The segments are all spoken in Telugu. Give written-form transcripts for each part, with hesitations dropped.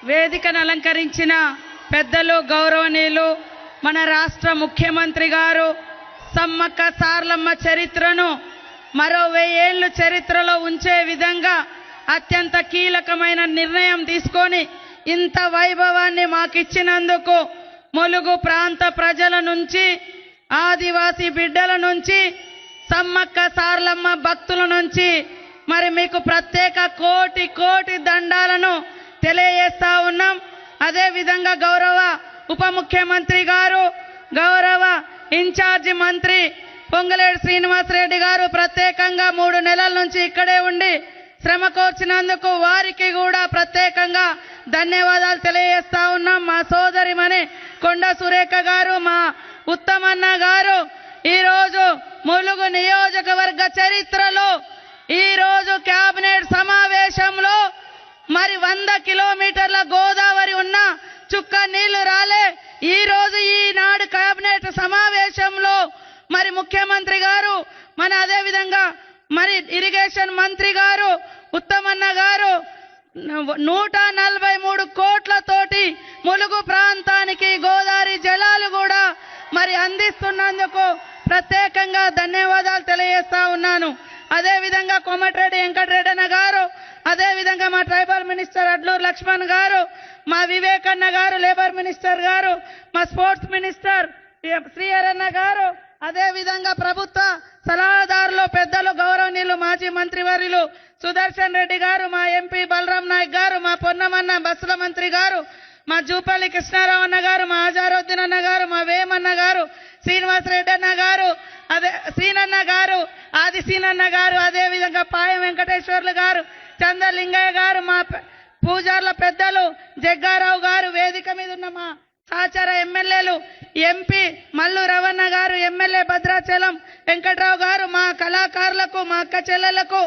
వేదికను అలంకరించిన పెద్దలు గౌరవనీయులు మన రాష్ట్ర ముఖ్యమంత్రి గారు సమ్మక్క సార్లమ్మ చరిత్రను మరో 1000 ఏళ్లు చరిత్రలో ఉంచే విధంగా అత్యంత కీలకమైన నిర్ణయం తీసుకొని ఇంత వైభవాన్ని మాకిచ్చినందుకు ములుగు ప్రాంత ప్రజల నుంచి ఆదివాసీ బిడ్డల నుంచి సమ్మక్క సార్లమ్మ భక్తుల నుంచి మరి మీకు ప్రత్యేక కోటి కోటి దండాలను తెలియజేస్తా ఉన్నాం. అదే విధంగా గౌరవ ఉప ముఖ్యమంత్రి గారు గౌరవ ఇన్ఛార్జి మంత్రి పొంగులేటి శ్రీనివాసరెడ్డి గారు ప్రత్యేకంగా 3 నెలల నుంచి ఇక్కడే ఉండి శ్రమ కోర్చినందుకు వారికి కూడా ప్రత్యేకంగా ధన్యవాదాలు తెలియజేస్తా ఉన్నాం. మా సోదరిమణి కొండ సురేఖ గారు, మా ఉత్తమన్న గారు ఈరోజు ములుగు నియోజకవర్గ చరిత్రలో ఈరోజు కేబినెట్ సమావేశంలో మరి 100 కిలోమీటర్ల గోదావరి ఉన్న చుక్క నీళ్లు రాలే. ఈరోజు ఈనాడు కేబినెట్ సమావేశంలో మరి ముఖ్యమంత్రి గారు మన అదే విధంగా మరి ఇరిగేషన్ మంత్రి గారు ఉత్తమన్న గారు 143 కోట్లతోటి ములుగు ప్రాంతానికి గోదావరి జలాలు కూడా మరి అందిస్తున్నందుకు ప్రత్యేకంగా ధన్యవాదాలు తెలియజేస్తా ఉన్నాను. అదే విధంగా కోమటిరెడ్డి వెంకటరెడ్డి అన్న గారు, అదే విధంగా మా ట్రైబల్ మినిస్టర్ అడ్లూరు లక్ష్మణ్ గారు, మా వివేకన్న గారు లేబర్ మినిస్టర్ గారు, మా స్పోర్ట్స్ మినిస్టర్ శ్రీహరన్న గారు, అదే విధంగా ప్రభుత్వ సలహాదారులు పెద్దలు గౌరవనీయులు మాజీ మంత్రివర్యులు సుదర్శన్ రెడ్డి గారు, మా ఎంపీ బలరాం నాయక్ గారు, మా పొన్నమన్న బస్సుల మంత్రి గారు, మా జూపల్లి కృష్ణారావు అన్న గారు, మా ఆజారుద్దీన్ అన్న గారు, మా వేమన్న గారు, శ్రీనివాసరెడ్డి అన్న గారు, అదే సీనన్న గారు, ఆది సీనన్న గారు, అదే విధంగా పాయం వెంకటేశ్వర్లు గారు, చంద్రలింగయ్య గారు, మా పూజార్ల పెద్దలు జగ్గారావు గారు, వేదిక మీద ఉన్న మా సహచర ఎమ్మెల్యేలు ఎంపీ మల్లు రవణ గారు, ఎమ్మెల్యే భద్రాచలం వెంకట్రావు గారు, మా కళాకారులకు మా అక్క చెల్లెలకు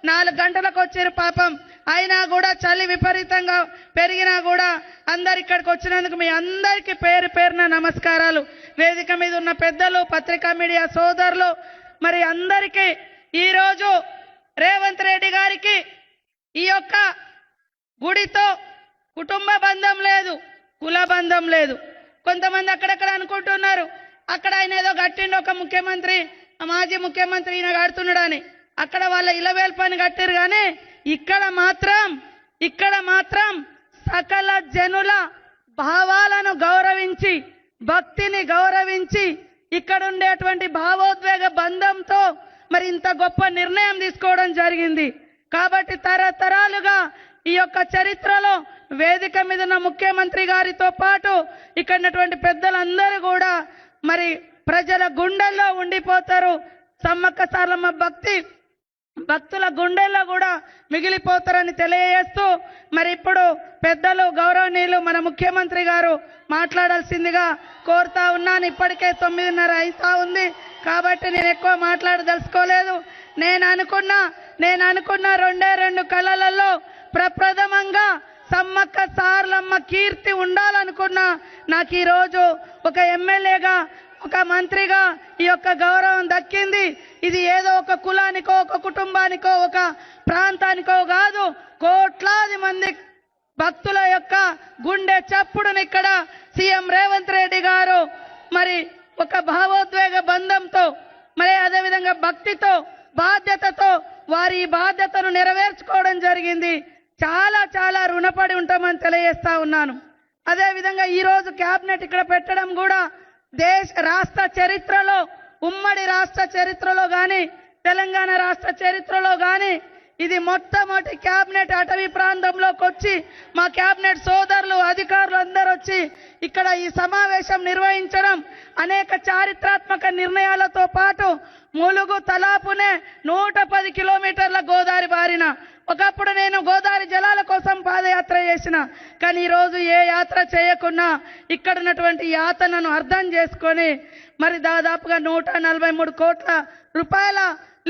4 గంటలకు వచ్చారు పాపం. అయినా కూడా చలి విపరీతంగా పెరిగినా కూడా అందరు ఇక్కడికి వచ్చినందుకు మీ అందరికీ పేరు పేరున నమస్కారాలు. వేదిక మీద ఉన్న పెద్దలు పత్రికా మీడియా సోదరులు మరి అందరికీ ఈరోజు రేవంత్ రెడ్డి గారికి ఈ యొక్క గుడితో కుటుంబ బంధం లేదు, కుల బంధం లేదు. కొంతమంది అక్కడక్కడ అనుకుంటున్నారు అక్కడ ఆయన ఏదో కట్టిండు ఒక ముఖ్యమంత్రి మాజీ ముఖ్యమంత్రి ఈయన కడుతున్నాడని. అక్కడ వాళ్ళ ఇలవేల్ పని కట్టారు కానీ ఇక్కడ మాత్రం సకల జనుల భావాలను గౌరవించి భక్తిని గౌరవించి ఇక్కడ ఉండేటువంటి భావోద్వేగ బంధంతో మరి ఇంత గొప్ప నిర్ణయం తీసుకోవడం జరిగింది. కాబట్టి తరతరాలుగా ఈ యొక్క చరిత్రలో వేదిక మీద ఉన్న ముఖ్యమంత్రి గారితో పాటు ఇక్కడ ఉన్నటువంటి పెద్దలందరూ కూడా మరి ప్రజల గుండెల్లో ఉండిపోతారు. సమ్మక్క సార్లమ్మ భక్తుల గుండెల్లో కూడా మిగిలిపోతారని తెలియజేస్తూ మరి ఇప్పుడు పెద్దలు గౌరవనీయులు మన ముఖ్యమంత్రి గారు మాట్లాడాల్సిందిగా కోరుతా ఉన్నాను. ఇప్పటికే 9:30 అవుతా ఉంది కాబట్టి నేను ఎక్కువ మాట్లాడదలుచుకోలేదు. నేను అనుకున్న 2 కళలలో ప్రప్రథమంగా సమ్మక్క సార్లమ్మ కీర్తి ఉండాలనుకున్నా. నాకు ఈరోజు ఒక ఎమ్మెల్యేగా ఒక మంత్రిగా ఈ యొక్క గౌరవం దక్కింది. ఇది ఏదో ఒక కులానికో ఒక కుటుంబానికో ఒక ప్రాంతానికో కాదు, కోట్లాది మంది భక్తుల యొక్క గుండె చప్పుడుని ఇక్కడ సీఎం రేవంత్ రెడ్డి గారు మరి ఒక భావోద్వేగ బంధంతో మరి అదేవిధంగా భక్తితో బాధ్యతతో వారి ఈ బాధ్యతను నెరవేర్చుకోవడం జరిగింది. చాలా చాలా రుణపడి ఉంటామని తెలియజేస్తా ఉన్నాను. అదేవిధంగా ఈరోజు క్యాబినెట్ ఇక్కడ పెట్టడం కూడా రాష్ట్ర చరిత్రలో ఉమ్మడి రాష్ట్ర చరిత్రలో కానీ తెలంగాణ రాష్ట్ర చరిత్రలో కానీ ఇది మొట్టమొదటి క్యాబినెట్ అటవీ ప్రాంతంలోకి వచ్చి మా క్యాబినెట్ సోదరులు అధికారులు అందరూ వచ్చి ఇక్కడ ఈ సమావేశం నిర్వహించడం అనేక చారిత్రాత్మక నిర్ణయాలతో పాటు ములుగు తలాపునే 110 కిలోమీటర్ల గోదావరి బారిన. ఒకప్పుడు నేను గోదావరి జలాల కోసం పాదయాత్ర చేసిన, కానీ ఈరోజు ఏ యాత్ర చేయకున్నా ఇక్కడ ఉన్నటువంటి యాతనను అర్థం చేసుకొని మరి దాదాపుగా 143 కోట్ల రూపాయల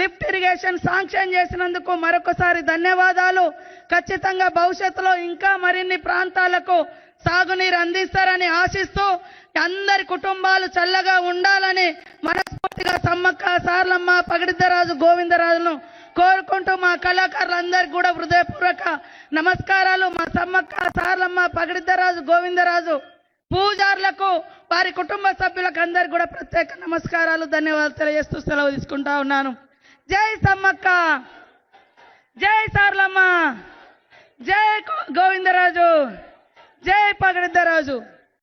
లిఫ్ట్ ఇరిగేషన్ శాంక్షన్ చేసినందుకు మరొకసారి ధన్యవాదాలు. ఖచ్చితంగా భవిష్యత్తులో ఇంకా మరిన్ని ప్రాంతాలకు సాగునీరు అందిస్తారని ఆశిస్తూ అందరి కుటుంబాలు చల్లగా ఉండాలని మనస్ఫూర్తిగా సమ్మక్క సార్లమ్మ పగడిద్దరాజు గోవిందరాజును కోరుకుంటూ మా కళాకారులందరికీ కూడా హృదయపూర్వక నమస్కారాలు. మా సమ్మక్క, సార్లమ్మ, పగిడిద్దరాజు, గోవిందరాజు పూజారులకు, వారి కుటుంబ సభ్యులకు అందరికీ కూడా ప్రత్యేక నమస్కారాలు, ధన్యవాదాలు తెలియజేస్తూ సెలవు తీసుకుంటా ఉన్నాను. జై సమ్మక్క, జై సార్లమ్మ, జై గోవిందరాజు, జై పగిడిద్దరాజు.